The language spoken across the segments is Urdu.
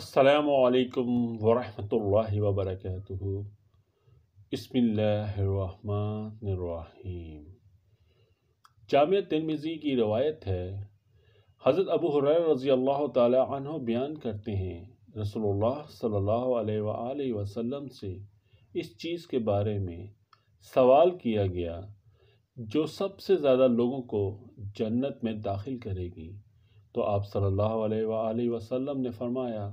السلام علیکم ورحمۃ اللہ وبرکاتہ۔ بسم اللہ الرحمن الرحیم۔ جامع ترمذی کی روایت ہے، حضرت ابو ہریرہ رضی اللہ تعالی عنہ بیان کرتے ہیں، رسول اللہ صلی اللہ علیہ وآلہ وسلم سے اس چیز کے بارے میں سوال کیا گیا جو سب سے زیادہ لوگوں کو جنت میں داخل کرے گی، تو آپ صلی اللہ علیہ وآلہ وسلم نے فرمایا،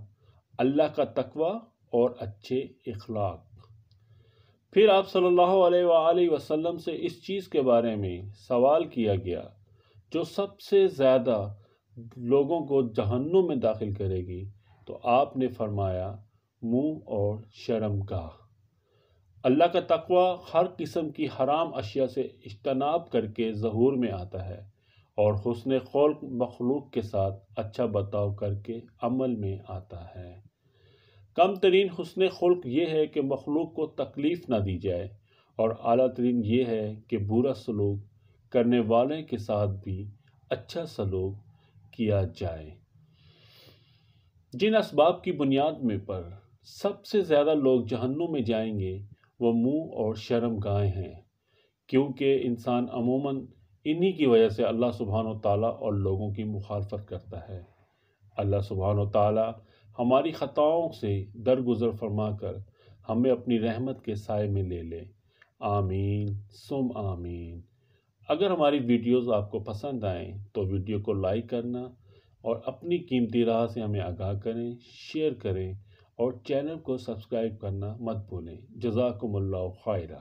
اللہ کا تقوی اور اچھے اخلاق۔ پھر آپ صلی اللہ علیہ وآلہ وسلم سے اس چیز کے بارے میں سوال کیا گیا جو سب سے زیادہ لوگوں کو جہنم میں داخل کرے گی، تو آپ نے فرمایا، منہ اور شرمگاہ۔ اللہ کا تقوی ہر قسم کی حرام اشیاء سے اجتناب کر کے ظہور میں آتا ہے، اور حسن خلق مخلوق کے ساتھ اچھا برتاؤ کر کے عمل میں آتا ہے۔ کم ترین حسن خلق یہ ہے کہ مخلوق کو تکلیف نہ دی جائے، اور اعلیٰ ترین یہ ہے کہ برا سلوک کرنے والے کے ساتھ بھی اچھا سلوک کیا جائے۔ جن اسباب کی بنیاد میں پر سب سے زیادہ لوگ جہنم میں جائیں گے وہ منہ اور شرمگاہیں ہیں، کیونکہ انسان عموماً انہی کی وجہ سے اللہ سبحانہ و تعالیٰ اور لوگوں کی مخالفت کرتا ہے۔ اللہ سبحانہ و تعالیٰ ہماری خطاؤں سے درگزر فرما کر ہمیں اپنی رحمت کے سائے میں لے لے، آمین ثم آمین۔ اگر ہماری ویڈیوز آپ کو پسند آئیں تو ویڈیو کو لائک کرنا اور اپنی قیمتی رائے سے ہمیں آگاہ کریں، شیئر کریں اور چینل کو سبسکرائب کرنا مت بھولیں۔ جزاکم اللہ خیرہ۔